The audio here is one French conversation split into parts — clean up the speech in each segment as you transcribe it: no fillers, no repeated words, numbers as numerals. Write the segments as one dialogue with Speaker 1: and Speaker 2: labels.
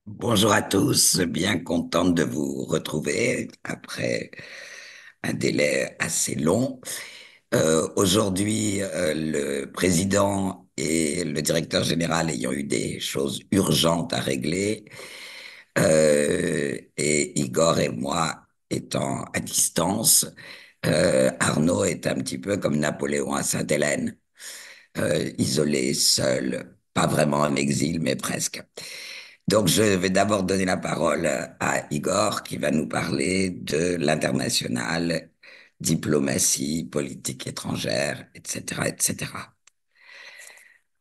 Speaker 1: Bonjour à tous, bien contente de vous retrouver après un délai assez long. Aujourd'hui, le président et le directeur général ayant eu des choses urgentes à régler, et Igor et moi étant à distance, Arnaud est un petit peu comme Napoléon à Sainte-Hélène, isolé, seul, pas vraiment en exil, mais presque. Donc, je vais d'abord donner la parole à Igor qui va nous parler de l'international, diplomatie, politique étrangère, etc., etc.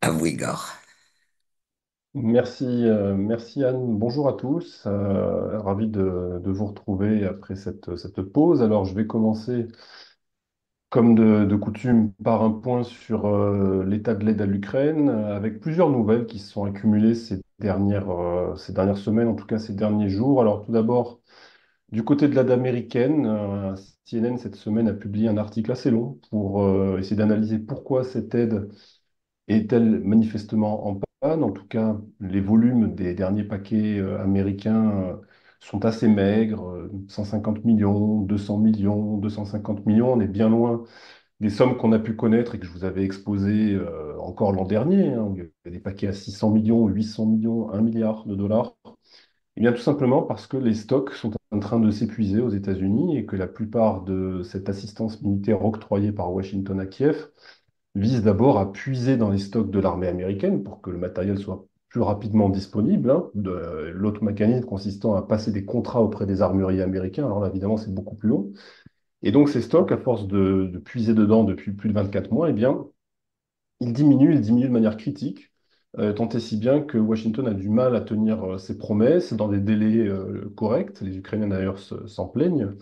Speaker 1: À vous, Igor.
Speaker 2: Merci Anne. Bonjour à tous. Ravi de vous retrouver après cette pause. Alors, je vais commencer, comme de coutume, par un point sur l'état de l'aide à l'Ukraine, avec plusieurs nouvelles qui se sont accumulées ces dernières semaines, en tout cas ces derniers jours. Alors, tout d'abord, du côté de l'aide américaine, CNN cette semaine a publié un article assez long pour essayer d'analyser pourquoi cette aide est-elle manifestement en panne? En tout cas, les volumes des derniers paquets américains sont assez maigres, 150 millions, 200 millions, 250 millions. On est bien loin des sommes qu'on a pu connaître et que je vous avais exposées encore l'an dernier, hein, où il y avait des paquets à 600 millions, 800 millions, 1 milliard de dollars. Eh bien, tout simplement parce que les stocks sont en train de s'épuiser aux États-Unis et que la plupart de cette assistance militaire octroyée par Washington à Kiev vise d'abord à puiser dans les stocks de l'armée américaine pour que le matériel soit plus rapidement disponible, hein, l'autre mécanisme consistant à passer des contrats auprès des armuriers américains. Alors là, évidemment, c'est beaucoup plus long. Et donc, ces stocks, à force de puiser dedans depuis plus de 24 mois, eh bien, ils diminuent de manière critique, tant et si bien que Washington a du mal à tenir ses promesses dans des délais corrects. Les Ukrainiens, d'ailleurs, s'en plaignent.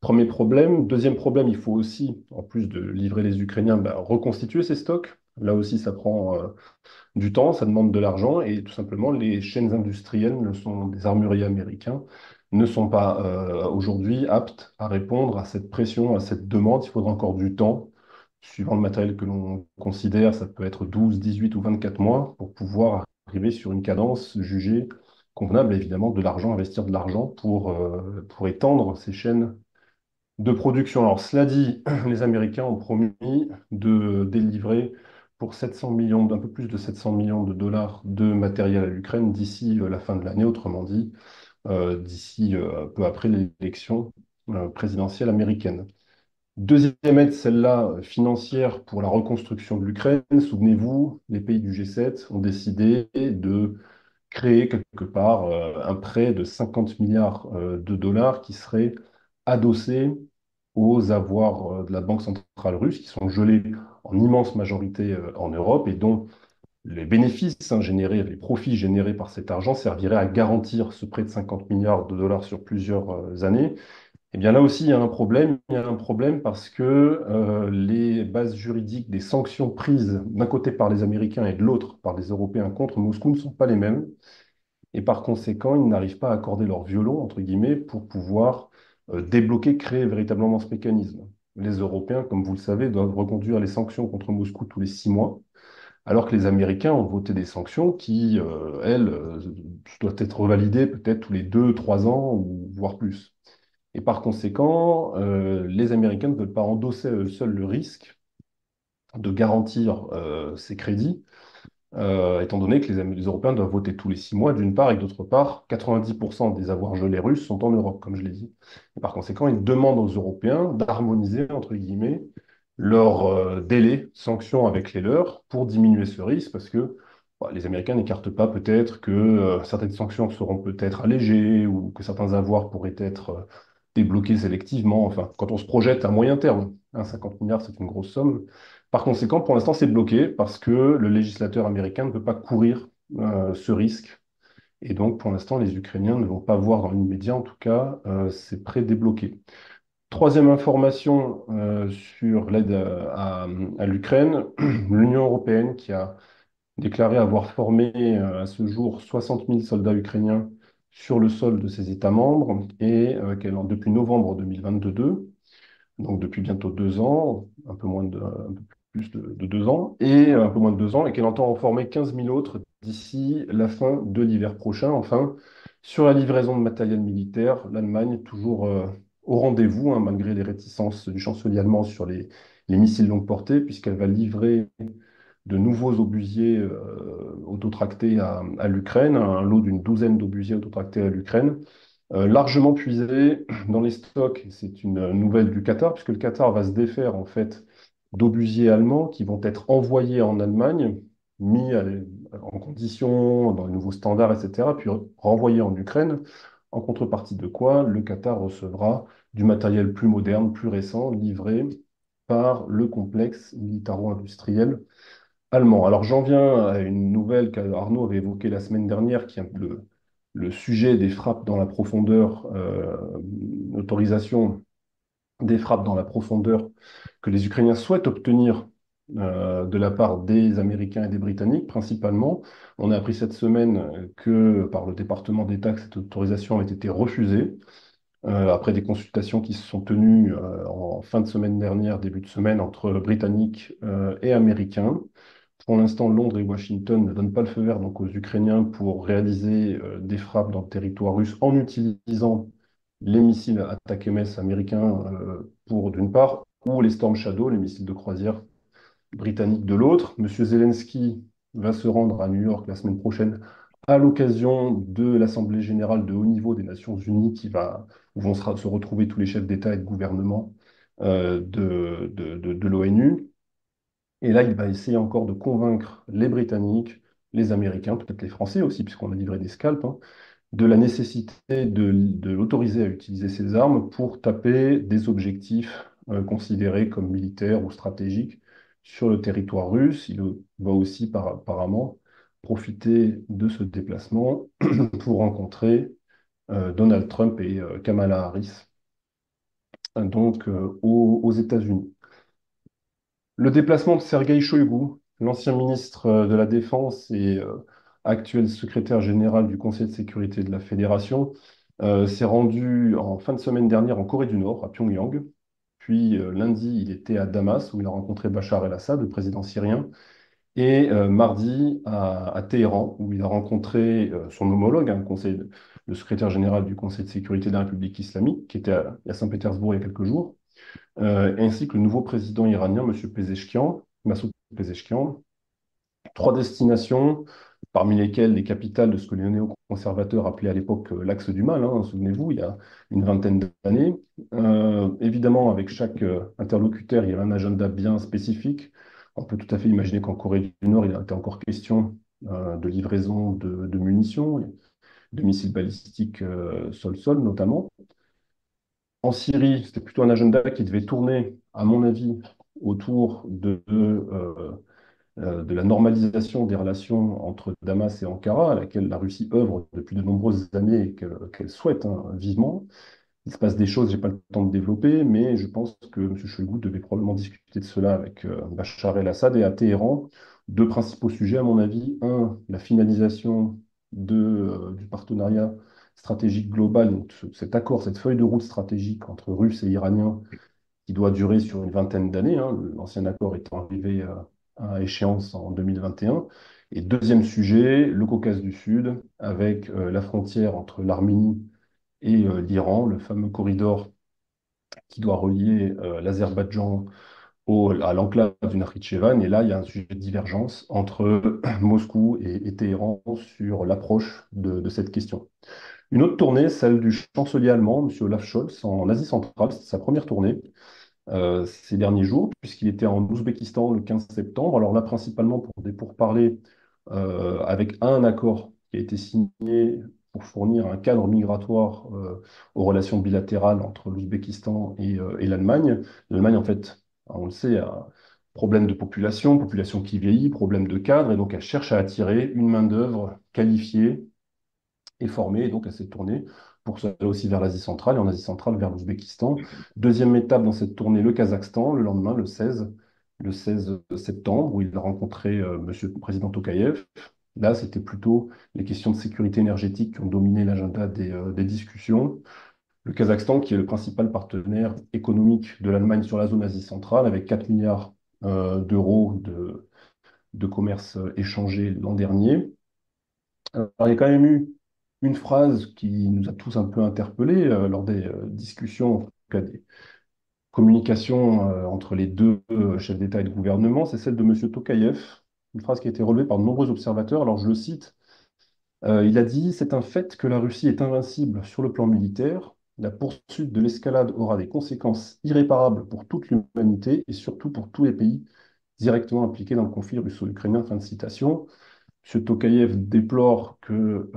Speaker 2: Premier problème. Deuxième problème, il faut aussi, en plus de livrer les Ukrainiens, reconstituer ces stocks. Là aussi, ça prend du temps, ça demande de l'argent et tout simplement, les chaînes industrielles des armuriers américains ne sont pas aujourd'hui aptes à répondre à cette pression, à cette demande. Il faudra encore du temps. Suivant le matériel que l'on considère, ça peut être 12, 18 ou 24 mois pour pouvoir arriver sur une cadence jugée convenable. Et évidemment, de l'argent, investir de l'argent pour étendre ces chaînes de production. Alors, cela dit, les Américains ont promis de délivrer pour 700 millions, d'un peu plus de 700 millions de dollars de matériel à l'Ukraine d'ici la fin de l'année, autrement dit, d'ici peu après l'élection présidentielle américaine. Deuxième aide, celle-là financière pour la reconstruction de l'Ukraine. Souvenez-vous, les pays du G7 ont décidé de créer quelque part un prêt de 50 milliards de dollars qui serait adossé aux avoirs de la Banque centrale russe, qui sont gelés en immense majorité en Europe et dont les bénéfices générés, les profits générés par cet argent serviraient à garantir ce prêt de 50 milliards de dollars sur plusieurs années. Eh bien là aussi, il y a un problème. Il y a un problème parce que les bases juridiques des sanctions prises d'un côté par les Américains et de l'autre par les Européens contre Moscou ne sont pas les mêmes. Et par conséquent, ils n'arrivent pas à accorder leur violon, entre guillemets, pour pouvoir débloquer, créer véritablement ce mécanisme. Les Européens, comme vous le savez, doivent reconduire les sanctions contre Moscou tous les 6 mois, alors que les Américains ont voté des sanctions qui, elles, doivent être revalidées peut-être tous les 2, 3 ans, ou voire plus. Et par conséquent, les Américains ne veulent pas endosser à eux seuls le risque de garantir ces crédits étant donné que les Européens doivent voter tous les 6 mois, d'une part, et que d'autre part, 90% des avoirs gelés russes sont en Europe, comme je l'ai dit. Et par conséquent, ils demandent aux Européens d'harmoniser, entre guillemets, leurs délais de sanctions avec les leurs pour diminuer ce risque, parce que les Américains n'écartent pas peut-être que certaines sanctions seront peut-être allégées ou que certains avoirs pourraient être débloqués sélectivement. Enfin, quand on se projette à moyen terme, hein, 50 milliards, c'est une grosse somme. Par conséquent, pour l'instant, c'est bloqué parce que le législateur américain ne veut pas courir ce risque. Et donc, pour l'instant, les Ukrainiens ne vont pas voir dans l'immédiat, en tout cas, ces prêts débloqués. Troisième information sur l'aide à l'Ukraine, l'Union européenne qui a déclaré avoir formé à ce jour 60 000 soldats ukrainiens sur le sol de ses États membres et depuis novembre 2022, donc depuis bientôt 2 ans, un peu plus de 2 ans, et un peu moins de 2 ans, et qu'elle entend en former 15 000 autres d'ici la fin de l'hiver prochain. Enfin, sur la livraison de matériel militaire, l'Allemagne toujours au rendez-vous, hein, malgré les réticences du chancelier allemand sur les missiles longue portée, puisqu'elle va livrer de nouveaux obusiers autotractés à l'Ukraine, un lot d'une douzaine d'obusiers autotractés à l'Ukraine, largement puisés dans les stocks. C'est une nouvelle du Qatar, puisque le Qatar va se défaire en fait d'obusiers allemands qui vont être envoyés en Allemagne, en condition, dans les nouveaux standards, etc., puis renvoyés en Ukraine, en contrepartie de quoi le Qatar recevra du matériel plus moderne, plus récent, livré par le complexe militaro-industriel allemand. Alors j'en viens à une nouvelle qu'Arnaud avait évoquée la semaine dernière, qui est un peu le sujet des frappes dans la profondeur, l'autorisation des frappes dans la profondeur que les Ukrainiens souhaitent obtenir de la part des Américains et des Britanniques, principalement. On a appris cette semaine que par le département d'État, que cette autorisation avait été refusée, après des consultations qui se sont tenues en fin de semaine dernière, début de semaine, entre Britanniques et Américains. Pour l'instant, Londres et Washington ne donnent pas le feu vert donc, aux Ukrainiens pour réaliser des frappes dans le territoire russe en utilisant les missiles ATACMS américains pour d'une part, ou les Storm Shadow, les missiles de croisière britanniques de l'autre. Monsieur Zelensky va se rendre à New York la semaine prochaine à l'occasion de l'Assemblée générale de haut niveau des Nations Unies où vont se retrouver tous les chefs d'État et de gouvernement de l'ONU. Et là, il va essayer encore de convaincre les Britanniques, les Américains, peut-être les Français aussi, puisqu'on a livré des scalps, hein, de la nécessité de l'autoriser à utiliser ces armes pour taper des objectifs considérés comme militaires ou stratégiques sur le territoire russe. Il va aussi apparemment profiter de ce déplacement pour rencontrer Donald Trump et Kamala Harris, donc aux États-Unis. Le déplacement de Sergueï Shoïgu, l'ancien ministre de la Défense et actuel secrétaire général du Conseil de sécurité de la Fédération, s'est rendu en fin de semaine dernière en Corée du Nord, à Pyongyang. Puis lundi, il était à Damas, où il a rencontré Bachar el-Assad, le président syrien. Et mardi, à Téhéran, où il a rencontré son homologue, hein, le secrétaire général du Conseil de sécurité de la République islamique, qui était à Saint-Pétersbourg il y a quelques jours, ainsi que le nouveau président iranien, M. Pezeshkian, Massoud Pezeshkian. Trois destinations, parmi lesquelles les capitales de ce que les néoconservateurs appelaient à l'époque l'axe du mal, hein, souvenez-vous, il y a une vingtaine d'années. Évidemment, avec chaque interlocuteur, il y avait un agenda bien spécifique. On peut tout à fait imaginer qu'en Corée du Nord, il a été encore question de livraison de munitions, de missiles balistiques sol-sol notamment. En Syrie, c'était plutôt un agenda qui devait tourner, à mon avis, autour de la normalisation des relations entre Damas et Ankara, à laquelle la Russie œuvre depuis de nombreuses années et qu'elle souhaite, hein, vivement. Il se passe des choses, je n'ai pas le temps de développer, mais je pense que M. Shoigu devait probablement discuter de cela avec Bachar el-Assad et à Téhéran. Deux principaux sujets, à mon avis. Un, la finalisation du partenariat stratégique global, donc cet accord, cette feuille de route stratégique entre Russes et Iraniens qui doit durer sur une vingtaine d'années, hein, l'ancien accord étant arrivé à échéance en 2021. Et deuxième sujet, le Caucase du Sud, avec la frontière entre l'Arménie et l'Iran, le fameux corridor qui doit relier l'Azerbaïdjan à l'enclave du Nakhitchevan. Et là, il y a un sujet de divergence entre Moscou et Téhéran sur l'approche de cette question. Une autre tournée, celle du chancelier allemand, M. Olaf Scholz, en Asie centrale, c'est sa première tournée ces derniers jours, puisqu'il était en Ouzbékistan le 15 septembre. Alors là, principalement pour des pourparlers avec un accord qui a été signé pour fournir un cadre migratoire aux relations bilatérales entre l'Ouzbékistan et l'Allemagne. L'Allemagne, en fait, on le sait, a problème de population, population qui vieillit, problème de cadre, et donc elle cherche à attirer une main-d'œuvre qualifiée est formée, et donc elle s'est tournée pour aller aussi vers l'Asie centrale, et en Asie centrale vers l'Ouzbékistan. Deuxième étape dans cette tournée, le Kazakhstan, le lendemain, le 16 septembre, où il a rencontré Monsieur le Président Tokayev. Là, c'était plutôt les questions de sécurité énergétique qui ont dominé l'agenda des discussions. Le Kazakhstan, qui est le principal partenaire économique de l'Allemagne sur la zone Asie centrale, avec 4 milliards d'euros de commerce échangé l'an dernier. Alors, il y a quand même eu une phrase qui nous a tous un peu interpellés lors des discussions, en tout cas des communications entre les deux chefs d'État et de gouvernement, c'est celle de M. Tokayev, une phrase qui a été relevée par de nombreux observateurs. Alors je le cite, il a dit: «C'est un fait que la Russie est invincible sur le plan militaire. La poursuite de l'escalade aura des conséquences irréparables pour toute l'humanité et surtout pour tous les pays directement impliqués dans le conflit russo-ukrainien.» Fin de citation. M. Tokayev déplore que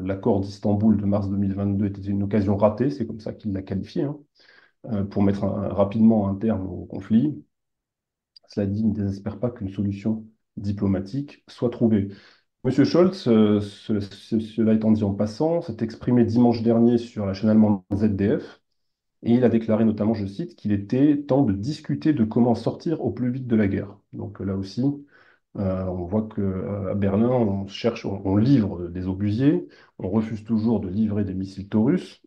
Speaker 2: l'accord d'Istanbul de mars 2022 était une occasion ratée, c'est comme ça qu'il l'a qualifié, hein, pour mettre rapidement un terme au conflit. Cela dit, il ne désespère pas qu'une solution diplomatique soit trouvée. Monsieur Scholz, cela étant dit en passant, s'est exprimé dimanche dernier sur la chaîne allemande ZDF et il a déclaré notamment, je cite, qu'il était temps de discuter de comment sortir au plus vite de la guerre. Donc là aussi, on voit qu'à Berlin, on cherche, on livre des obusiers, on refuse toujours de livrer des missiles taurus,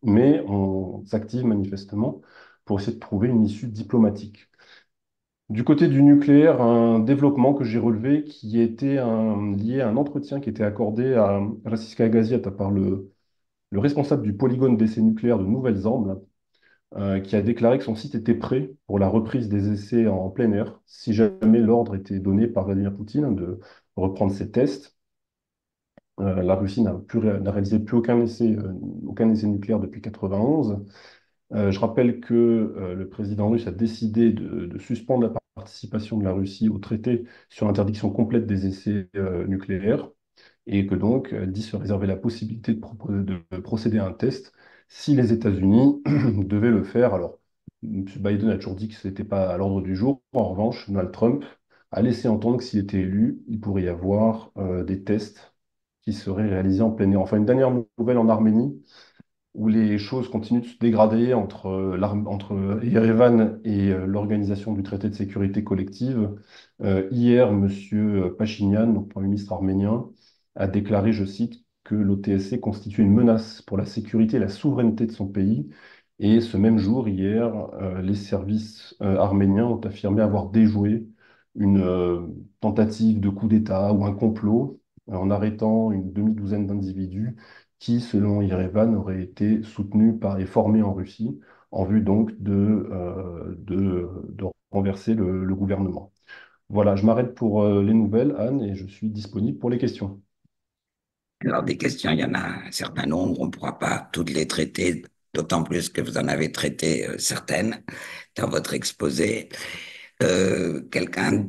Speaker 2: mais on s'active manifestement pour essayer de trouver une issue diplomatique. Du côté du nucléaire, un développement que j'ai relevé qui était lié à un entretien qui était accordé à Raciska Gaziat par le responsable du polygone d'essais nucléaires de Nouvelle-Zambes, qui a déclaré que son site était prêt pour la reprise des essais en plein air, si jamais l'ordre était donné par Vladimir Poutine de reprendre ses tests. La Russie n'a réalisé plus aucun essai nucléaire depuis 1991. Je rappelle que le président russe a décidé de suspendre la participation de la Russie au traité sur l'interdiction complète des essais nucléaires et que donc elle dit se réserver la possibilité de procéder à un test si les États-Unis devaient le faire. Alors, M. Biden a toujours dit que ce n'était pas à l'ordre du jour. En revanche, Donald Trump a laissé entendre que s'il était élu, il pourrait y avoir des tests qui seraient réalisés en plein air. Enfin, une dernière nouvelle en Arménie où les choses continuent de se dégrader entre Yerevan et l'organisation du traité de sécurité collective. Hier, M. Pachinian, donc Premier ministre arménien, a déclaré, je cite, que l'OTSC constituait une menace pour la sécurité et la souveraineté de son pays. Et ce même jour, hier, les services arméniens ont affirmé avoir déjoué une tentative de coup d'État ou un complot en arrêtant une demi-douzaine d'individus qui, selon Yerevan, aurait été soutenu par et formé en Russie en vue donc de renverser le gouvernement. Voilà, je m'arrête pour les nouvelles, Anne, et je suis disponible pour les questions.
Speaker 1: Alors, des questions, il y en a un certain nombre, on ne pourra pas toutes les traiter, d'autant plus que vous en avez traité certaines dans votre exposé. Quelqu'un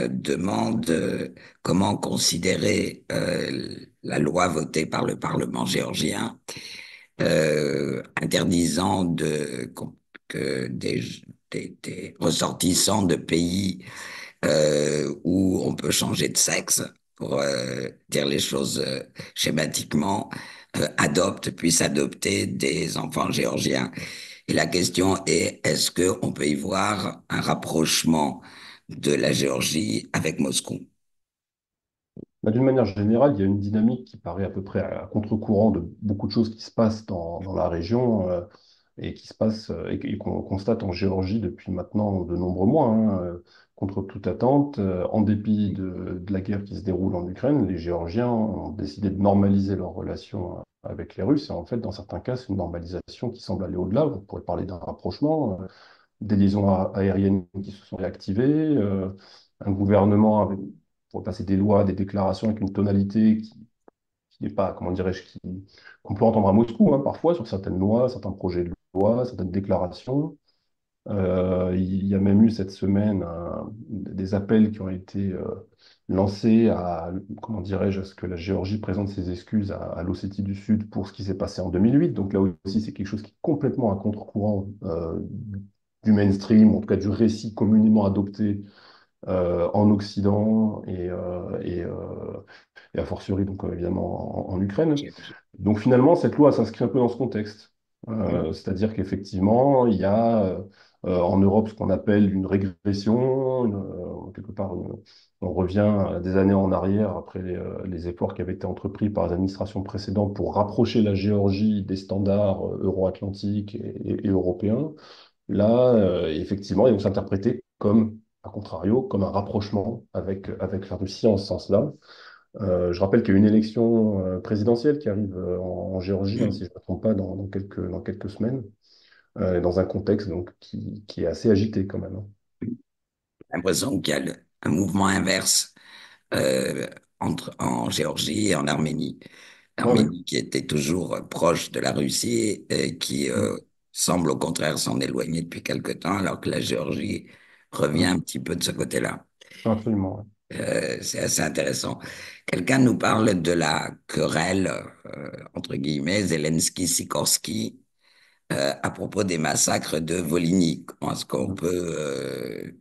Speaker 1: demande comment considérer la loi votée par le Parlement géorgien interdisant que des ressortissants de pays où on peut changer de sexe, pour dire les choses schématiquement, puissent adopter des enfants géorgiens. Et la question est, est-ce qu'on peut y voir un rapprochement de la Géorgie avec Moscou?
Speaker 2: Bah, d'une manière générale, il y a une dynamique qui paraît à peu près à contre-courant de beaucoup de choses qui se passent dans la région et qui se passent et qu'on constate en Géorgie depuis maintenant de nombreux mois, hein, contre toute attente. En dépit de la guerre qui se déroule en Ukraine, les Géorgiens ont décidé de normaliser leurs relations avec les Russes. Et en fait, dans certains cas, c'est une normalisation qui semble aller au-delà. On pourrait parler d'un rapprochement, des liaisons aériennes qui se sont réactivées, un gouvernement avec, pour passer des lois, des déclarations avec une tonalité qui n'est pas, comment dirais-je, qu'on peut entendre à Moscou, hein, parfois, sur certaines lois, certains projets de loi, certaines déclarations. Il y a même eu cette semaine des appels qui ont été lancés à, comment dirais-je, à ce que la Géorgie présente ses excuses à l'Ossétie du Sud pour ce qui s'est passé en 2008. Donc là aussi, c'est quelque chose qui est complètement à contre-courant du mainstream, en tout cas du récit communément adopté en Occident et a fortiori donc évidemment en Ukraine. Donc finalement, cette loi s'inscrit un peu dans ce contexte. C'est-à-dire qu'effectivement, il y a en Europe ce qu'on appelle une régression, quelque part, on revient à des années en arrière après les efforts qui avaient été entrepris par les administrations précédentes pour rapprocher la Géorgie des standards euro-atlantiques et européens. Là, effectivement, ils vont s'interpréter comme, à contrario, comme un rapprochement avec la Russie en ce sens-là. Je rappelle qu'il y a une élection présidentielle qui arrive en Géorgie, hein,
Speaker 1: J'ai
Speaker 2: si je ne me trompe pas, dans quelques semaines, et dans un contexte donc, qui est assez agité quand même, hein.
Speaker 1: l'impression qu'il y a un mouvement inverse euh, en Géorgie et en Arménie.
Speaker 2: Ah oui.
Speaker 1: L'Arménie qui était toujours proche de la Russie et qui
Speaker 2: Mm,
Speaker 1: semble au contraire s'en éloigner depuis quelque temps, alors que la Géorgie revient
Speaker 2: mm.
Speaker 1: un petit peu de ce côté-là.
Speaker 2: Absolument, ouais.
Speaker 1: C'est assez intéressant. Quelqu'un nous parle de la querelle, entre guillemets, Zelensky-Sikorsky, à propos des massacres de Volhynie. Comment est-ce qu'on
Speaker 2: Mm.
Speaker 1: peut,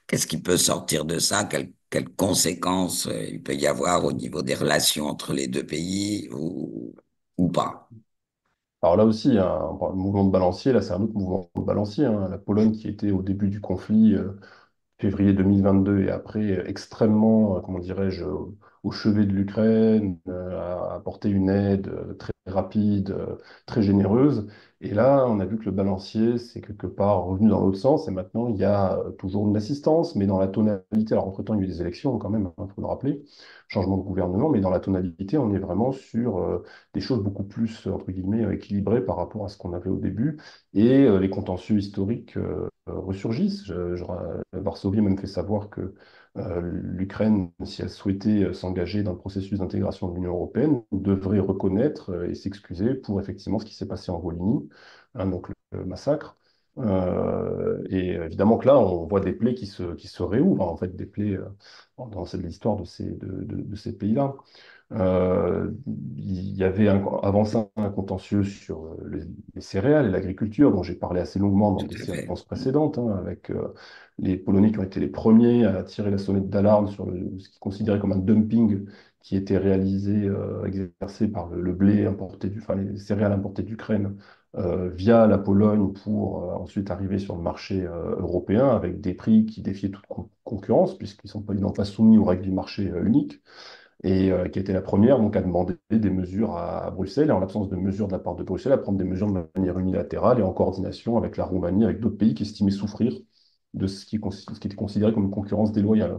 Speaker 1: qu'est-ce qui peut sortir de ça? Quelles conséquences il peut y avoir au niveau des relations entre les deux pays ou pas?
Speaker 2: Alors là aussi, hein, on parle de mouvement de balancier, là c'est un autre mouvement de balancier, hein. La Pologne qui était au début du conflit, février 2022 et après extrêmement, comment dirais-je, au chevet de l'Ukraine, a apporté une aide très rapide, très généreuse. Et là, on a vu que le balancier, c'est quelque part revenu dans l'autre sens. Et maintenant, il y a toujours une assistance, mais dans la tonalité. Alors, entre-temps, il y a eu des élections quand même, il faut le rappeler, changement de gouvernement, mais dans la tonalité, on est vraiment sur des choses beaucoup plus, entre guillemets, équilibrées par rapport à ce qu'on avait au début. Et les contentieux historiques ressurgissent. Varsovie a même fait savoir que l'Ukraine, si elle souhaitait s'engager dans le processus d'intégration de l'Union européenne, devrait reconnaître et s'excuser pour effectivement ce qui s'est passé en Volhynie, hein, donc le massacre. Et évidemment que là, on voit des plaies qui se réouvrent, hein, en fait, des plaies dans l'histoire de ces pays-là. Euh, il y avait avant ça un contentieux sur les céréales et l'agriculture, dont j'ai parlé assez longuement dans
Speaker 1: Tout
Speaker 2: des
Speaker 1: à fait.
Speaker 2: séances précédentes, hein, avec les Polonais qui ont été les premiers à tirer la sonnette d'alarme sur ce qu'ils considéraient comme un dumping qui était réalisé, exercé par le blé importé, enfin les céréales importées d'Ukraine via la Pologne pour ensuite arriver sur le marché européen avec des prix qui défiaient toute concurrence, puisqu'ils ils n'ont pas soumis aux règles du marché unique et qui a été la première donc, à demander des mesures à Bruxelles, et en l'absence de mesures de la part de Bruxelles, à prendre des mesures de manière unilatérale et en coordination avec la Roumanie, avec d'autres pays qui estimaient souffrir de ce qui était considéré comme une concurrence déloyale.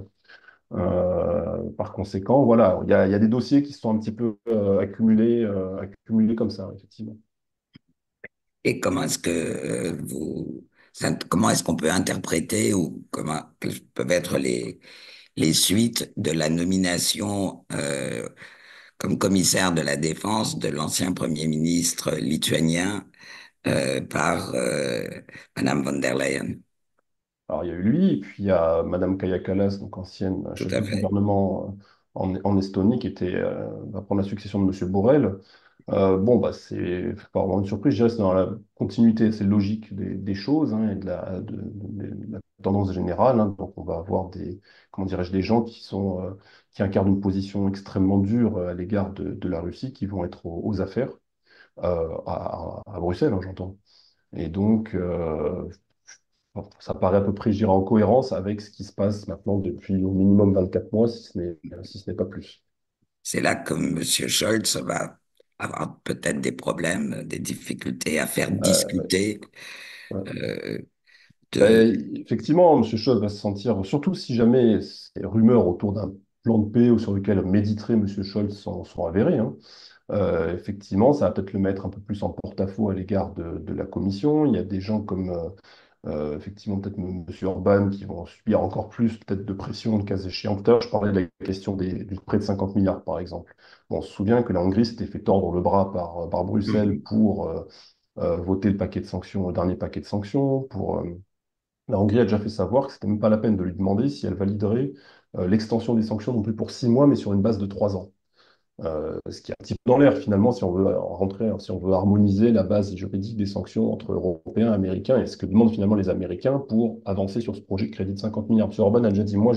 Speaker 2: Par conséquent, voilà, il y a des dossiers qui se sont un petit peu accumulés comme ça, effectivement.
Speaker 1: Et comment est-ce que comment est-ce qu'on peut interpréter ou quelles peuvent être les suites de la nomination comme commissaire de la défense de l'ancien Premier ministre lituanien par Madame von der Leyen?
Speaker 2: Alors, il y a eu lui, et puis il y a Madame Kaja Kallas, donc ancienne
Speaker 1: Tout
Speaker 2: chef
Speaker 1: à
Speaker 2: de
Speaker 1: fait.
Speaker 2: gouvernement en Estonie, qui va prendre la succession de Monsieur Borrell. Bon, bah, c'est pas vraiment une surprise, je dirais, c'est dans la continuité assez logique des choses, hein, et de la tendance générale, hein. Donc, on va avoir comment dirais-je, des gens qui incarnent une position extrêmement dure à l'égard de la Russie, qui vont être aux affaires à Bruxelles, hein, j'entends. Et donc, bon, ça paraît à peu près, je dirais, en cohérence avec ce qui se passe maintenant depuis au minimum 24 mois, si ce n'est pas plus.
Speaker 1: C'est là que Monsieur Scholz va avoir peut-être des problèmes, des difficultés à faire
Speaker 2: Ouais,
Speaker 1: discuter
Speaker 2: ouais.
Speaker 1: euh, de.
Speaker 2: Effectivement, M. Scholz va se sentir, surtout si jamais ces rumeurs autour d'un plan de paix ou sur lequel méditerait M. Scholz sont avérées, hein. Effectivement, ça va peut-être le mettre un peu plus en porte-à-faux à l'égard de la Commission. Il y a des gens comme effectivement, peut-être M. Orban qui vont subir encore plus peut-être de pression, le cas échéant. Tout à l'heure, je parlais de la question du prêt de 50 milliards, par exemple. Bon, on se souvient que la Hongrie s'était fait tordre le bras par Bruxelles
Speaker 1: Mhm.
Speaker 2: pour voter le paquet de sanctions, le dernier paquet de sanctions. La Hongrie a déjà fait savoir que c'était même pas la peine de lui demander si elle validerait l'extension des sanctions non plus pour 6 mois, mais sur une base de 3 ans. Ce qui est un petit peu dans l'air finalement si on veut rentrer, si on veut harmoniser la base juridique des sanctions entre Européens et Américains et ce que demandent finalement les Américains pour avancer sur ce projet de crédit de 50 milliards. M. Orban a déjà dit, moi,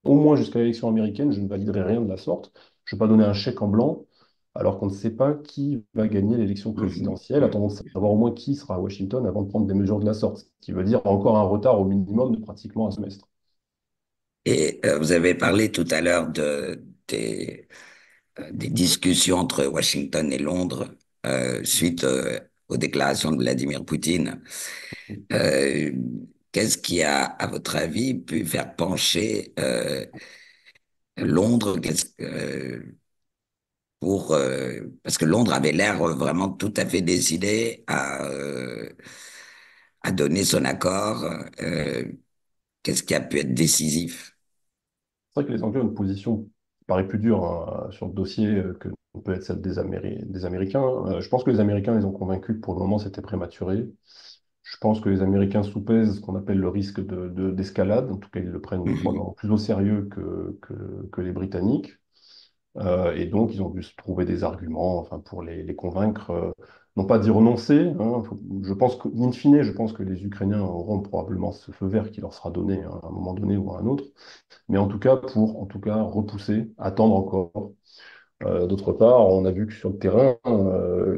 Speaker 2: au moins jusqu'à l'élection américaine, je ne validerai rien de la sorte. Je ne vais pas donner un chèque en blanc alors qu'on ne sait pas qui va gagner l'élection
Speaker 1: Mhm.
Speaker 2: présidentielle. Attendons de savoir au moins qui sera à Washington avant de prendre des mesures de la sorte, ce qui veut dire encore un retard au minimum de pratiquement un semestre.
Speaker 1: Et vous avez parlé tout à l'heure des discussions entre Washington et Londres suite aux déclarations de Vladimir Poutine. Euh, Qu'est-ce qui a, à votre avis, pu faire pencher Londres, parce que Londres avait l'air vraiment tout à fait décidé à donner son accord. Qu'est-ce qui a pu être décisif?
Speaker 2: C'est vrai que les Anglais ont une position qui paraît plus dure hein, sur le dossier que peut être celle des Américains. Je pense que les Américains les ont convaincus que pour le moment c'était prématuré. Je pense que les Américains sous-pèsent ce qu'on appelle le risque d'escalade. En tout cas, ils le prennent
Speaker 1: Mhm.
Speaker 2: probablement plus au sérieux que les Britanniques. Et donc, ils ont dû se trouver des arguments enfin, pour les convaincre, non pas d'y renoncer. Hein. Je pense que, in fine, je pense que les Ukrainiens auront probablement ce feu vert qui leur sera donné hein, à un moment donné ou à un autre. Mais en tout cas, pour en tout cas repousser, attendre encore. D'autre part, on a vu que sur le terrain,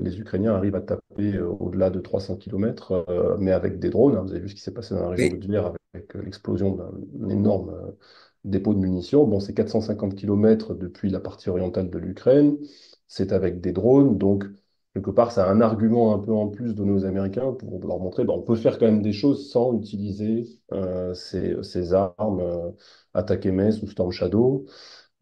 Speaker 2: les Ukrainiens arrivent à taper au-delà de 300 km, mais avec des drones. Hein. Vous avez vu ce qui s'est passé dans la région de
Speaker 1: Oui,
Speaker 2: Tver avec l'explosion d'un énorme dépôt de munitions. Bon, c'est 450 km depuis la partie orientale de l'Ukraine. C'est avec des drones. Donc, quelque part, c'est un argument un peu en plus donné aux Américains pour leur montrer on peut faire quand même des choses sans utiliser ces armes Attack-MS ou Storm Shadow.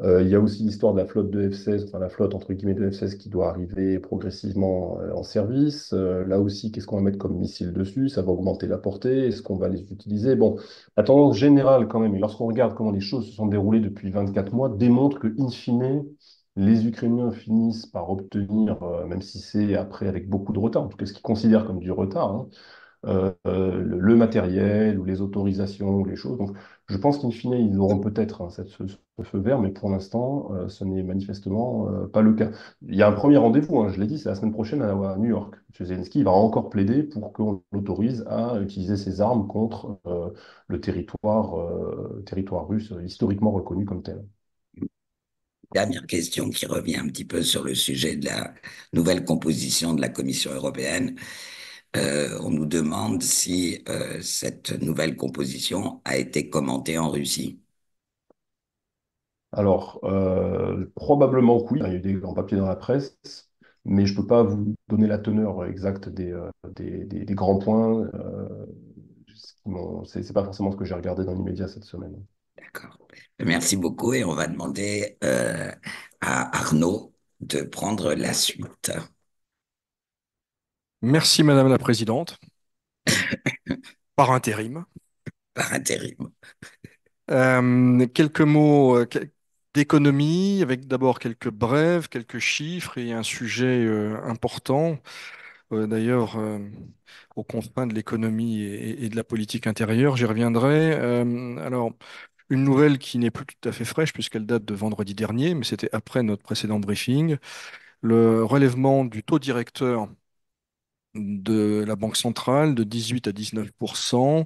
Speaker 2: Il y a aussi l'histoire de la flotte de F-16, enfin la flotte entre guillemets de F-16 qui doit arriver progressivement en service. Là aussi, qu'est-ce qu'on va mettre comme missile dessus? Ça va augmenter la portée. Est-ce qu'on va les utiliser? Bon, la tendance générale quand même, et lorsqu'on regarde comment les choses se sont déroulées depuis 24 mois, démontre que, in fine, les Ukrainiens finissent par obtenir, même si c'est après avec beaucoup de retard, en tout cas ce qu'ils considèrent comme du retard, hein, le matériel ou les autorisations ou les choses. Donc, je pense qu'in fine, ils auront peut-être hein, ce feu vert, mais pour l'instant, ce n'est manifestement pas le cas. Il y a un premier rendez-vous, hein, je l'ai dit, c'est la semaine prochaine à New York. M. Zelensky va encore plaider pour qu'on l'autorise à utiliser ses armes contre le territoire russe, historiquement reconnu comme tel.
Speaker 1: dernière question qui revient un petit peu sur le sujet de la nouvelle composition de la Commission européenne. On nous demande si cette nouvelle composition a été commentée en Russie.
Speaker 2: Alors, probablement que oui, il y a eu des grands papiers dans la presse, mais je ne peux pas vous donner la teneur exacte des grands points. C'est pas forcément ce que j'ai regardé dans l'immédiat cette semaine.
Speaker 1: D'accord. Merci beaucoup et on va demander à Arnaud de prendre la suite
Speaker 3: Merci Madame la Présidente, par intérim.
Speaker 1: par intérim.
Speaker 3: Quelques mots d'économie, avec d'abord quelques brèves, quelques chiffres et un sujet important, d'ailleurs aux confins de l'économie et de la politique intérieure, j'y reviendrai. Alors, une nouvelle qui n'est plus tout à fait fraîche puisqu'elle date de vendredi dernier, mais c'était après notre précédent briefing, le relèvement du taux directeur de la Banque centrale de 18 à 19%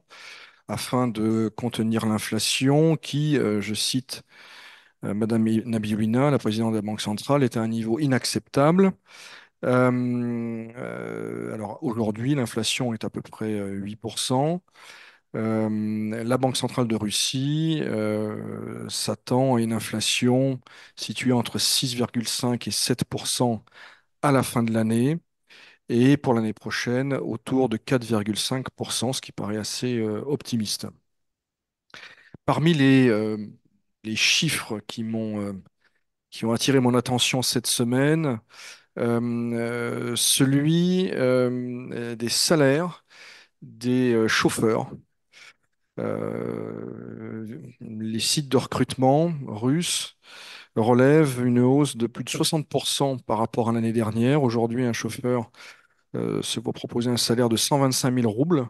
Speaker 3: afin de contenir l'inflation qui, je cite Madame Nabiulina, la présidente de la Banque centrale, est à un niveau inacceptable. Alors aujourd'hui, l'inflation est à peu près 8%. La Banque centrale de Russie s'attend à une inflation située entre 6,5 et 7% à la fin de l'année. Et pour l'année prochaine, autour de 4,5%, ce qui paraît assez optimiste. Parmi les chiffres qui ont attiré mon attention cette semaine, celui des salaires des chauffeurs. Les sites de recrutement russes relèvent une hausse de plus de 60% par rapport à l'année dernière. Aujourd'hui, un chauffeur se voit proposer un salaire de 125 000 roubles,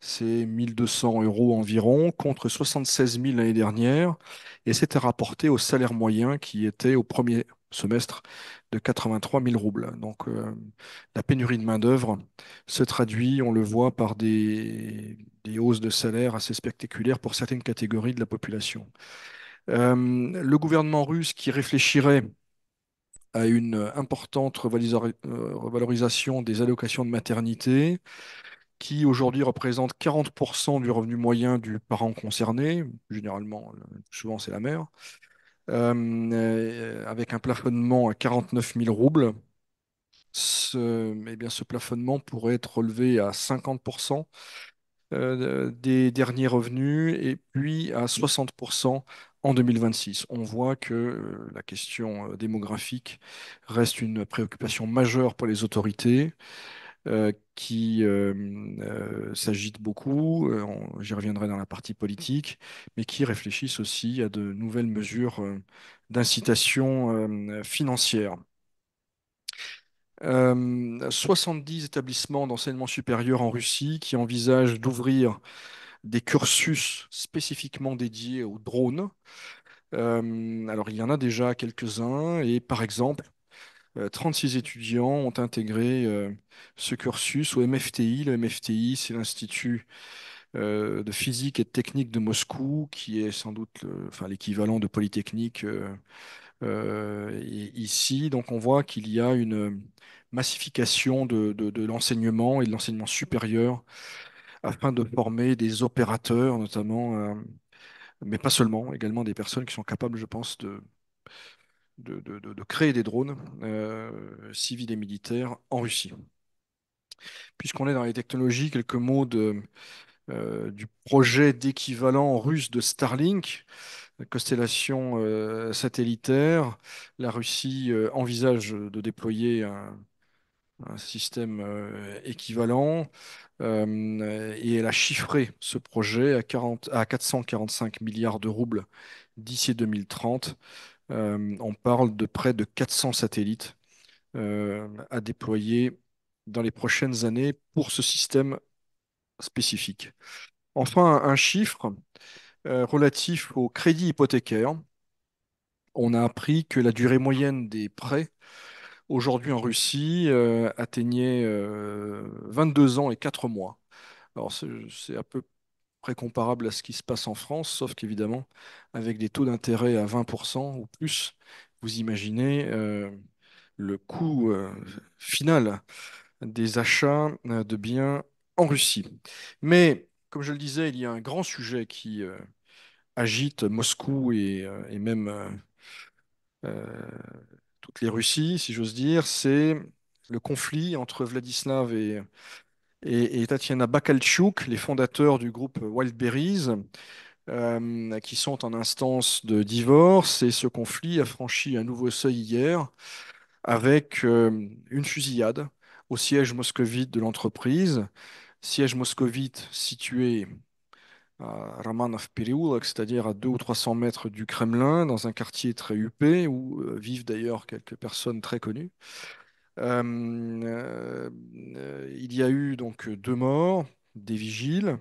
Speaker 3: c'est 1200 euros environ, contre 76 000 l'année dernière, et c'est à rapporter au salaire moyen qui était au premier semestre de 83 000 roubles. Donc la pénurie de main-d'œuvre se traduit, on le voit, par des hausses de salaire assez spectaculaires pour certaines catégories de la population. Le gouvernement russe qui réfléchirait à une importante revalorisation des allocations de maternité, qui aujourd'hui représente 40% du revenu moyen du parent concerné, généralement, souvent c'est la mère, avec un plafonnement à 49 000 roubles. Eh bien, ce plafonnement pourrait être relevé à 50% des derniers revenus et puis à 60% en 2026. On voit que la question démographique reste une préoccupation majeure pour les autorités qui s'agitent beaucoup, j'y reviendrai dans la partie politique, mais qui réfléchissent aussi à de nouvelles mesures d'incitation financière. 70 établissements d'enseignement supérieur en Russie qui envisagent d'ouvrir des cursus spécifiquement dédiés aux drones. Alors, il y en a déjà quelques-uns et par exemple, 36 étudiants ont intégré ce cursus au MFTI. Le MFTI, c'est l'Institut de physique et de technique de Moscou, qui est sans doute enfin, l'équivalent de Polytechnique ici. Donc, on voit qu'il y a une massification de l'enseignement et de l'enseignement supérieur afin de former des opérateurs, notamment, mais pas seulement, également des personnes qui sont capables, je pense, de créer des drones civils et militaires en Russie. Puisqu'on est dans les technologies, quelques mots du projet d'équivalent russe de Starlink, la constellation satellitaire. La Russie envisage de déployer un système équivalent et elle a chiffré ce projet à 445 milliards de roubles d'ici 2030. On parle de près de 400 satellites à déployer dans les prochaines années pour ce système spécifique. Enfin, un chiffre relatif au crédit hypothécaire. On a appris que la durée moyenne des prêts aujourd'hui en Russie atteignait 22 ans et 4 mois. Alors c'est à peu près comparable à ce qui se passe en France, sauf qu'évidemment, avec des taux d'intérêt à 20% ou plus, vous imaginez le coût final des achats de biens en Russie. Mais, comme je le disais, il y a un grand sujet qui agite Moscou et même euh, toutes les Russies, si j'ose dire, c'est le conflit entre Vladislav et Tatiana Bakaltchouk, les fondateurs du groupe Wildberries, qui sont en instance de divorce. Et ce conflit a franchi un nouveau seuil hier avec une fusillade au siège moscovite de l'entreprise, siège moscovite situé à Romanov Perioulak, c'est-à-dire à 200 ou 300 mètres du Kremlin, dans un quartier très huppé, où vivent d'ailleurs quelques personnes très connues. Il y a eu donc 2 morts, des vigiles.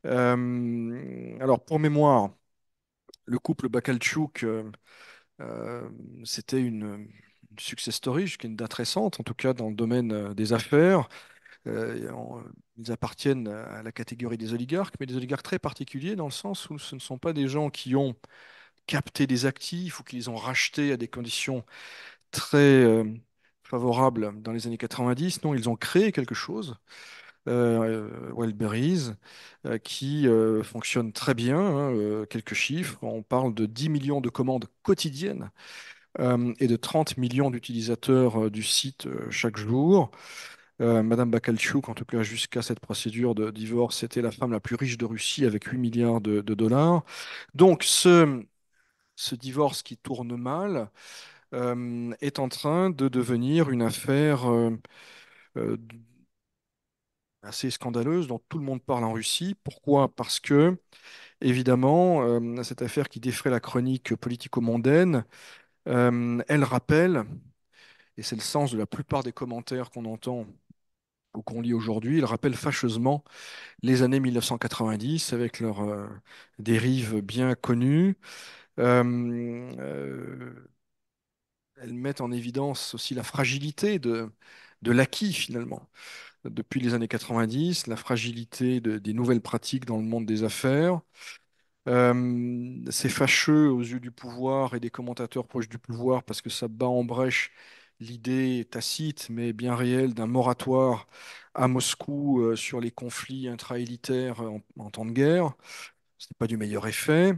Speaker 3: Alors pour mémoire, le couple Bakaltchouk, euh, c'était une success story jusqu'à une date récente, en tout cas dans le domaine des affaires. Ils appartiennent à la catégorie des oligarques, mais des oligarques très particuliers dans le sens où ce ne sont pas des gens qui ont capté des actifs ou qui les ont rachetés à des conditions très favorables dans les années 90. Non, ils ont créé quelque chose, Wildberries, qui fonctionne très bien, hein, quelques chiffres, on parle de 10 millions de commandes quotidiennes et de 30 millions d'utilisateurs du site chaque jour. Madame Bakaltchouk, en tout cas jusqu'à cette procédure de divorce, était la femme la plus riche de Russie avec 8 milliards de dollars. Donc ce divorce qui tourne mal est en train de devenir une affaire euh, assez scandaleuse dont tout le monde parle en Russie. Pourquoi? Parce que, évidemment, cette affaire qui défraie la chronique politico-mondaine, elle rappelle, et c'est le sens de la plupart des commentaires qu'on entend ou qu'on lit aujourd'hui, elle rappelle fâcheusement les années 1990 avec leurs dérives bien connues. Elles mettent en évidence aussi la fragilité de l'acquis finalement. Depuis les années 90, la fragilité des nouvelles pratiques dans le monde des affaires. C'est fâcheux aux yeux du pouvoir et des commentateurs proches du pouvoir parce que ça bat en brèche l'idée tacite mais bien réelle d'un moratoire à Moscou sur les conflits intra-élitaires en temps de guerre. Ce n'est pas du meilleur effet.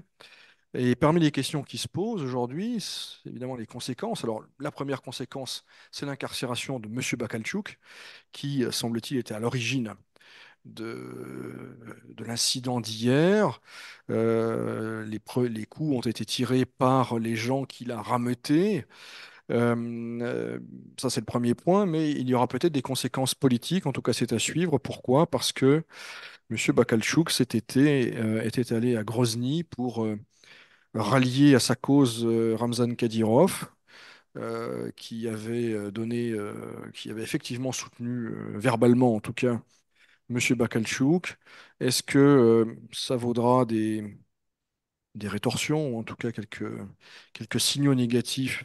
Speaker 3: Et parmi les questions qui se posent aujourd'hui, c'est évidemment les conséquences. Alors, la première conséquence, c'est l'incarcération de M. Bakaltchouk, qui, semble-t-il, était à l'origine de l'incident d'hier. Les coups ont été tirés par les gens qui l'a rameuté. Euh, euh, Ça, c'est le premier point, mais il y aura peut-être des conséquences politiques. En tout cas, c'est à suivre. Pourquoi? Parce que M. Bakalchouk, cet été, était allé à Grozny pour rallier à sa cause Ramzan Kadyrov, qui avait effectivement soutenu, verbalement en tout cas, M. Bakalchouk. Est-ce que ça vaudra des rétorsions, ou en tout cas quelques signaux négatifs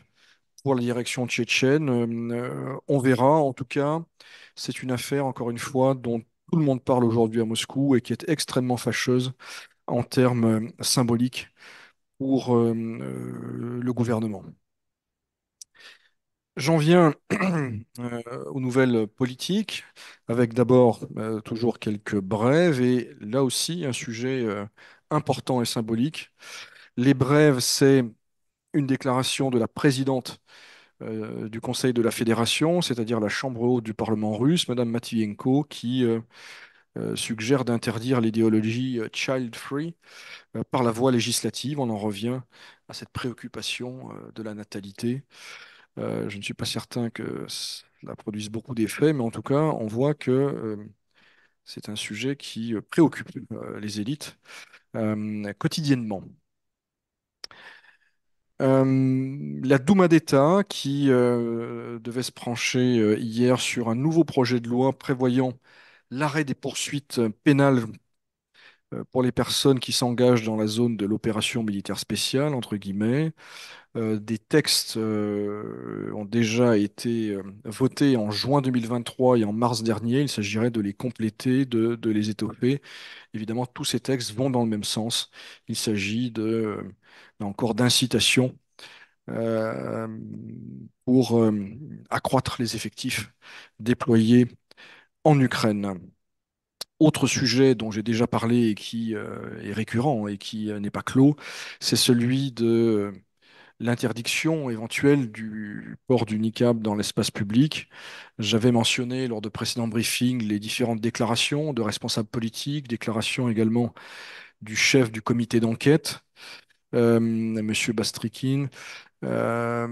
Speaker 3: pour la direction tchétchène? On verra. En tout cas, c'est une affaire, encore une fois, dont tout le monde parle aujourd'hui à Moscou et qui est extrêmement fâcheuse en termes symboliques pour le gouvernement. J'en viens aux nouvelles politiques, avec d'abord toujours quelques brèves et là aussi un sujet important et symbolique. Les brèves, c'est une déclaration de la présidente du Conseil de la Fédération, c'est-à-dire la Chambre haute du Parlement russe, Madame Matvienko, qui suggère d'interdire l'idéologie child-free par la voie législative. On en revient à cette préoccupation de la natalité. Je ne suis pas certain que cela produise beaucoup d'effets, mais en tout cas, on voit que c'est un sujet qui préoccupe les élites quotidiennement. La Douma d'État, qui devait se pencher hier sur un nouveau projet de loi prévoyant l'arrêt des poursuites pénales pour les personnes qui s'engagent dans la zone de l'opération militaire spéciale, entre guillemets. Des textes ont déjà été votés en juin 2023 et en mars dernier. Il s'agirait de les compléter, de les étoffer. Évidemment, tous ces textes vont dans le même sens. Il s'agit là encore, d'incitation euh, pour accroître les effectifs déployés en Ukraine. Autre sujet dont j'ai déjà parlé et qui est récurrent et qui n'est pas clos, c'est celui de l'interdiction éventuelle du port du niqab dans l'espace public. J'avais mentionné lors de précédents briefings les différentes déclarations de responsables politiques, déclarations également du chef du comité d'enquête, Monsieur Bastrikin. Le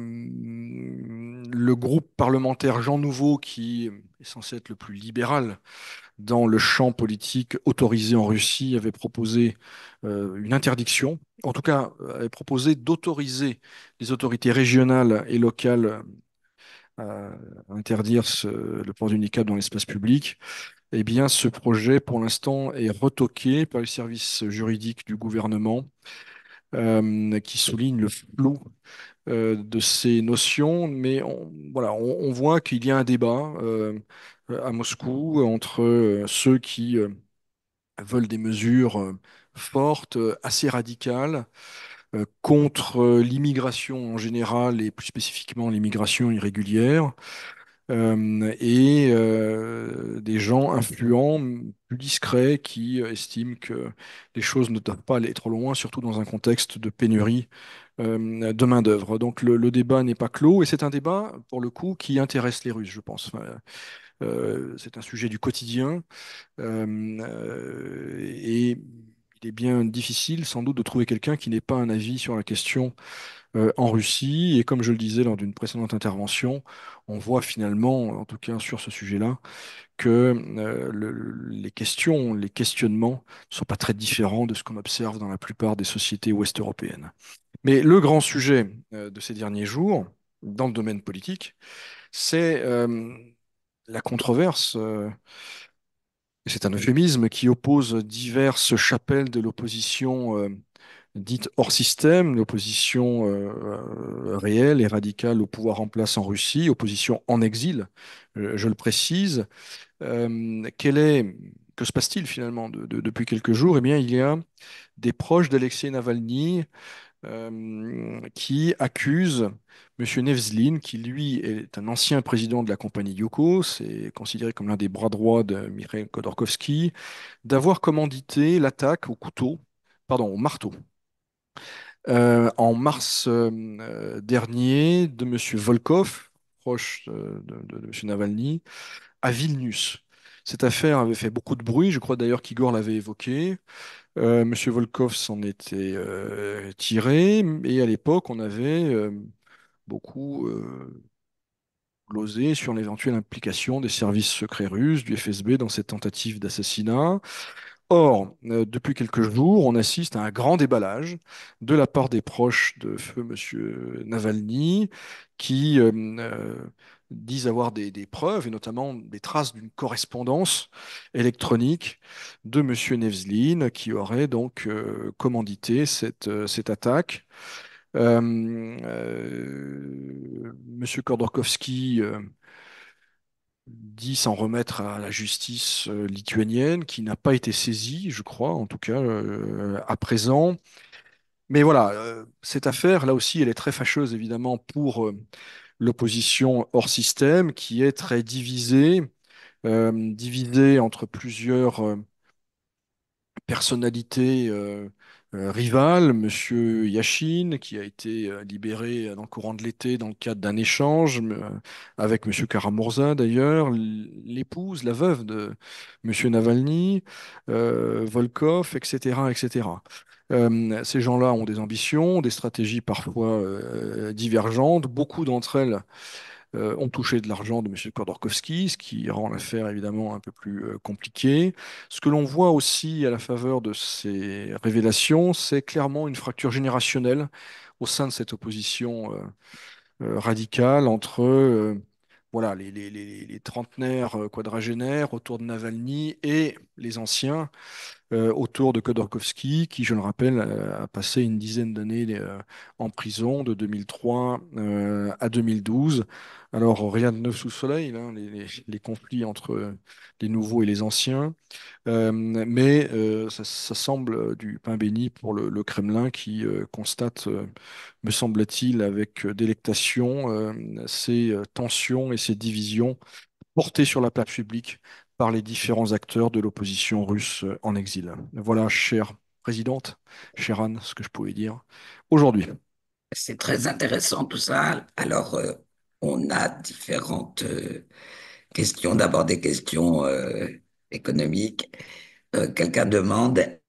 Speaker 3: groupe parlementaire Jean Nouveau, qui est censé être le plus libéral dans le champ politique autorisé en Russie, avait proposé une interdiction, en tout cas avait proposé d'autoriser les autorités régionales et locales à interdire le port du niqab dans l'espace public. Eh bien, ce projet, pour l'instant, est retoqué par les services juridiques du gouvernement, qui souligne le flou de ces notions, mais voilà, on voit qu'il y a un débat à Moscou entre ceux qui veulent des mesures fortes, assez radicales, contre l'immigration en général et plus spécifiquement l'immigration irrégulière, et des gens influents, plus discrets, qui estiment que les choses ne doivent pas aller trop loin, surtout dans un contexte de pénurie de main-d'œuvre. Donc le débat n'est pas clos et c'est un débat, pour le coup, qui intéresse les Russes, je pense. Enfin, c'est un sujet du quotidien et il est bien difficile, sans doute, de trouver quelqu'un qui n'ait pas un avis sur la question en Russie. Et comme je le disais lors d'une précédente intervention, on voit finalement, en tout cas sur ce sujet-là, que les questions, les questionnements ne sont pas très différents de ce qu'on observe dans la plupart des sociétés ouest-européennes. Mais le grand sujet de ces derniers jours, dans le domaine politique, c'est la controverse, c'est un euphémisme, qui oppose diverses chapelles de l'opposition dite hors système, l'opposition réelle et radicale au pouvoir en place en Russie, opposition en exil, je le précise. Que se passe-t-il finalement depuis quelques jours? Eh bien, il y a des proches d'Alexei Navalny qui accuse M. Nevzlin, qui lui est un ancien président de la compagnie Yukos, c'est considéré comme l'un des bras droits de Mikhail Khodorkovsky, d'avoir commandité l'attaque au couteau, pardon, au marteau, en mars dernier, de M. Volkov, proche de M. Navalny, à Vilnius. Cette affaire avait fait beaucoup de bruit, je crois d'ailleurs qu'Igor l'avait évoqué. Monsieur Volkov s'en était tiré, et à l'époque, on avait beaucoup glosé sur l'éventuelle implication des services secrets russes, du FSB, dans cette tentative d'assassinat. Or, depuis quelques jours, on assiste à un grand déballage de la part des proches de feu Monsieur Navalny, qui disent avoir des preuves, et notamment des traces d'une correspondance électronique de Monsieur Nevzlin, qui aurait donc commandité cette attaque. Monsieur Khodorkovsky dit s'en remettre à la justice lituanienne, qui n'a pas été saisie, je crois, en tout cas à présent. Mais voilà, cette affaire, là aussi, elle est très fâcheuse, évidemment, pour l'opposition hors système, qui est très divisée entre plusieurs personnalité rivale, Monsieur Yachine, qui a été libéré dans le courant de l'été dans le cadre d'un échange avec Monsieur Karamurza d'ailleurs, l'épouse, la veuve de Monsieur Navalny, Volkov, etc., etc. Ces gens-là ont des ambitions, des stratégies parfois divergentes. Beaucoup d'entre elles ont touché de l'argent de M. Khodorkovsky, ce qui rend l'affaire évidemment un peu plus compliquée. Ce que l'on voit aussi à la faveur de ces révélations, c'est clairement une fracture générationnelle au sein de cette opposition radicale entre voilà, les trentenaires quadragénaires autour de Navalny et les anciens autour de Khodorkovsky, qui, je le rappelle, a passé une dizaine d'années en prison de 2003 à 2012. Alors, rien de neuf sous le soleil, hein, les conflits entre les nouveaux et les anciens, mais ça semble du pain béni pour le Kremlin qui constate, me semble-t-il, avec délectation, ces tensions et ces divisions porté sur la place publique par les différents acteurs de l'opposition russe en exil. Voilà, chère présidente, chère Anne, ce que je pouvais dire aujourd'hui.
Speaker 1: C'est très intéressant tout ça. Alors, on a différentes questions. D'abord des questions économiques. Quelqu'un demande,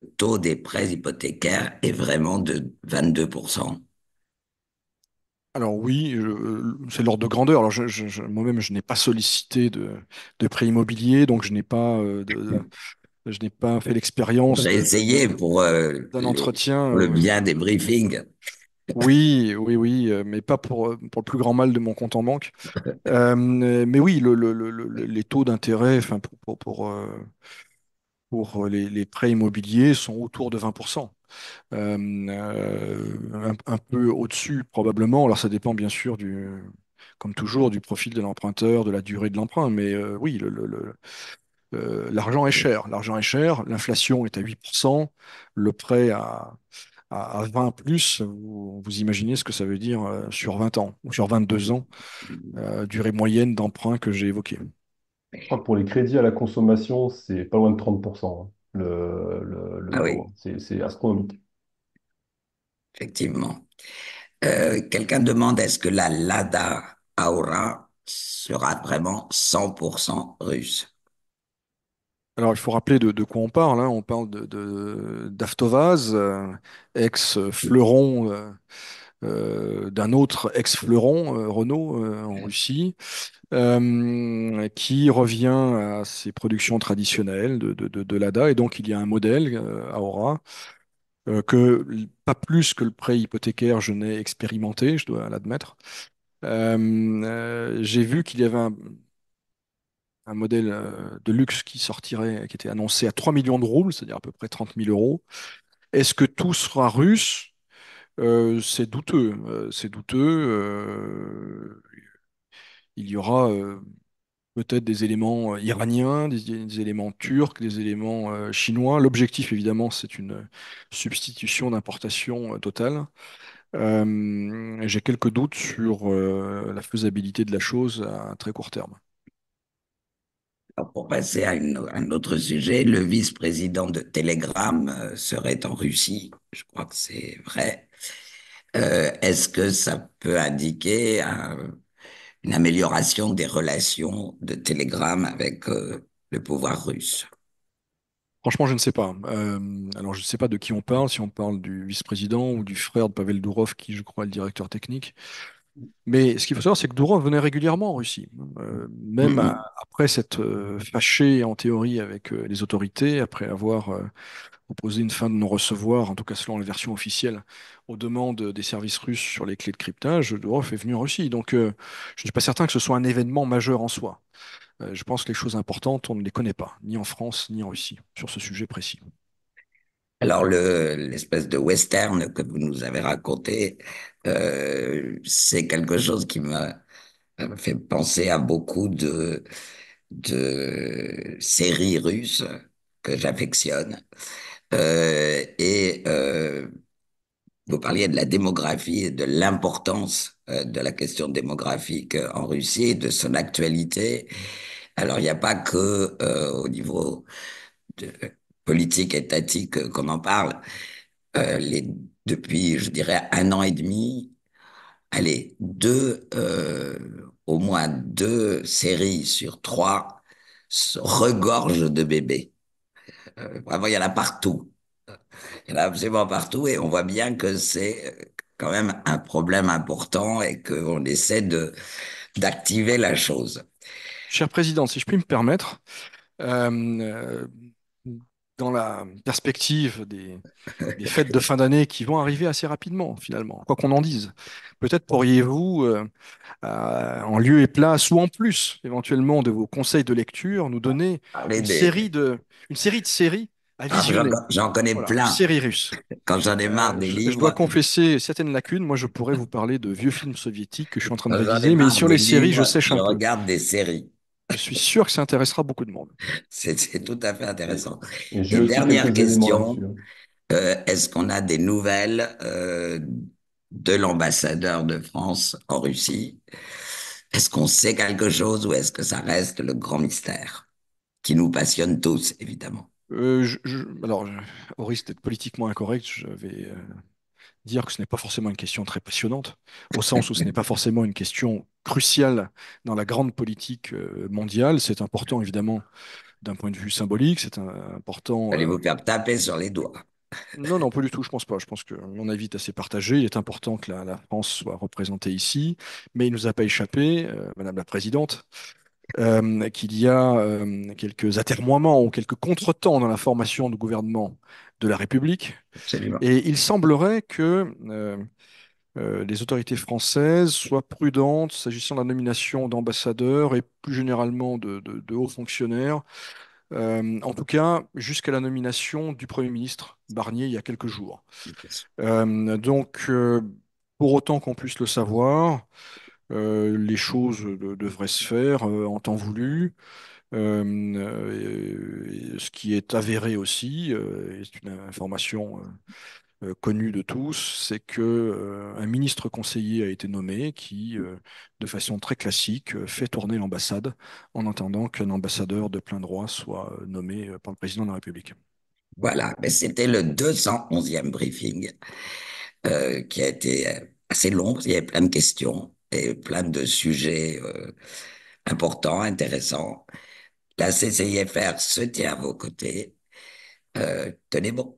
Speaker 1: le taux des prêts hypothécaires est vraiment de 22%.
Speaker 3: Alors oui, c'est l'ordre de grandeur. Alors moi-même, je n'ai pas sollicité de prêt immobilier, donc je n'ai pas fait l'expérience
Speaker 1: Faudrait essayer
Speaker 3: d'un entretien.
Speaker 1: pour le bien des briefings.
Speaker 3: Oui, oui, oui, mais pas pour le plus grand mal de mon compte en banque. Mais oui, les taux d'intérêt, enfin, pour les prêts immobiliers sont autour de 20%. Un peu au-dessus probablement. Alors ça dépend bien sûr comme toujours, du profil de l'emprunteur, de la durée de l'emprunt. Mais oui, l'argent est cher. L'argent est cher. L'inflation est à 8%. Le prêt à 20 plus, vous imaginez ce que ça veut dire sur 20 ans ou sur 22 ans, durée moyenne d'emprunt que j'ai évoquée.
Speaker 2: Je crois que pour les crédits à la consommation, c'est pas loin de 30%, hein, le
Speaker 1: Ah
Speaker 2: taux,
Speaker 1: oui,
Speaker 2: hein. C'est astronomique.
Speaker 1: effectivement. Quelqu'un demande est-ce que la Lada Aura sera vraiment 100% russe?
Speaker 3: Alors, il faut rappeler de quoi on parle, hein. On parle d'Avtovaz, ex-fleuron d'un autre ex-fleuron, Renault, en Russie, qui revient à ses productions traditionnelles de Lada. Et donc, il y a un modèle, Aura, pas plus que le prêt hypothécaire, je n'ai expérimenté, je dois l'admettre. J'ai vu qu'il y avait un modèle de luxe qui sortirait, qui était annoncé à 3 millions de roubles, c'est-à-dire à peu près 30 000 euros. Est-ce que tout sera russe? C'est douteux. C'est douteux. Il y aura peut-être des éléments iraniens, des éléments turcs, des éléments chinois. L'objectif, évidemment, c'est une substitution d'importation totale. J'ai quelques doutes sur la faisabilité de la chose à très court terme.
Speaker 1: Alors, pour passer à un autre sujet, le vice-président de Telegram serait en Russie. Je crois que c'est vrai. Est-ce que ça peut indiquer une amélioration des relations de Telegram avec le pouvoir russe.
Speaker 3: Franchement, je ne sais pas. Alors, je ne sais pas de qui on parle, si on parle du vice-président ou du frère de Pavel Durov, qui, je crois, est le directeur technique. Mais ce qu'il faut savoir, c'est que Durov venait régulièrement en Russie. Même
Speaker 1: Mhm.
Speaker 3: après s'être fâché, en théorie, avec les autorités, après avoir proposé une fin de non-recevoir, en tout cas selon la version officielle, aux demandes des services russes sur les clés de cryptage, Durov est venu en Russie. Donc, je ne suis pas certain que ce soit un événement majeur en soi. Je pense que les choses importantes, on ne les connaît pas, ni en France, ni en Russie, sur ce sujet précis.
Speaker 1: Alors, l'espèce de western que vous nous avez raconté, c'est quelque chose qui m'a fait penser à beaucoup de séries russes que j'affectionne. Vous parliez de la démographie et de l'importance de la question démographique en Russie, de son actualité. Alors, il n'y a pas que au niveau de politique étatique qu'on en parle. Depuis, je dirais, un an et demi, allez, au moins deux séries sur trois regorgent de bébés. Vraiment, il y en a partout. Il y en a absolument partout et on voit bien que c'est quand même un problème important et qu'on essaie d'activer la chose.
Speaker 3: Cher président, si je puis me permettre, euh, euh, dans la perspective des fêtes de fin d'année qui vont arriver assez rapidement, finalement, quoi qu'on en dise, peut-être pourriez-vous, en lieu et place ou en plus, éventuellement, de vos conseils de lecture, nous donner
Speaker 1: Parler
Speaker 3: une
Speaker 1: des...
Speaker 3: une série de séries à
Speaker 1: Ah,
Speaker 3: visionner.
Speaker 1: j'en connais
Speaker 3: Voilà, de
Speaker 1: plein.
Speaker 3: séries russes.
Speaker 1: Quand j'en ai marre des
Speaker 3: Je dois
Speaker 1: livres,
Speaker 3: confesser certaines lacunes. Moi, je pourrais vous parler de vieux films soviétiques que je suis en train de
Speaker 1: quand j'en ai
Speaker 3: réviser, mais
Speaker 1: marre
Speaker 3: sur
Speaker 1: des
Speaker 3: les séries, je
Speaker 1: livres,
Speaker 3: sèche
Speaker 1: je
Speaker 3: un peu.
Speaker 1: regarde des séries.
Speaker 3: Je suis sûr que ça intéressera beaucoup de monde.
Speaker 1: C'est tout à fait
Speaker 2: Et,
Speaker 1: intéressant.
Speaker 2: et j'ai
Speaker 1: Et
Speaker 2: aussi
Speaker 1: dernière
Speaker 2: quelques éléments là-dessus,
Speaker 1: question,
Speaker 2: hein.
Speaker 1: est-ce qu'on a des nouvelles de l'ambassadeur de France en Russie? Est-ce qu'on sait quelque chose ou est-ce que ça reste le grand mystère qui nous passionne tous, évidemment?
Speaker 3: Au risque d'être politiquement incorrect, je vais dire que ce n'est pas forcément une question très passionnante, au sens où ce n'est pas forcément une question cruciale dans la grande politique mondiale. C'est important, évidemment, d'un point de vue symbolique. Important.
Speaker 1: Allez vous faire taper sur les doigts.
Speaker 3: Non, non, pas du tout, je pense pas. Je pense que mon avis est assez partagé. Il est important que la France soit représentée ici, mais il nous a pas échappé, Madame la Présidente, qu'il y a quelques atermoiements ou quelques contretemps dans la formation du gouvernement de la République.
Speaker 1: Absolument.
Speaker 3: Et il semblerait que les autorités françaises soient prudentes s'agissant de la nomination d'ambassadeurs et plus généralement de hauts fonctionnaires, en tout cas jusqu'à la nomination du Premier ministre Barnier il y a quelques jours. Donc, pour autant qu'on puisse le savoir, les choses devraient se faire en temps voulu. Ce qui est avéré aussi, et c'est une information connue de tous, c'est que un ministre conseiller a été nommé qui, de façon très classique, fait tourner l'ambassade en attendant qu'un ambassadeur de plein droit soit nommé par le président de la République.
Speaker 1: Voilà, mais c'était le 211e briefing qui a été assez long. Il y avait plein de questions et plein de sujets importants, intéressants. La CCIFR se tient à vos côtés. Tenez bon.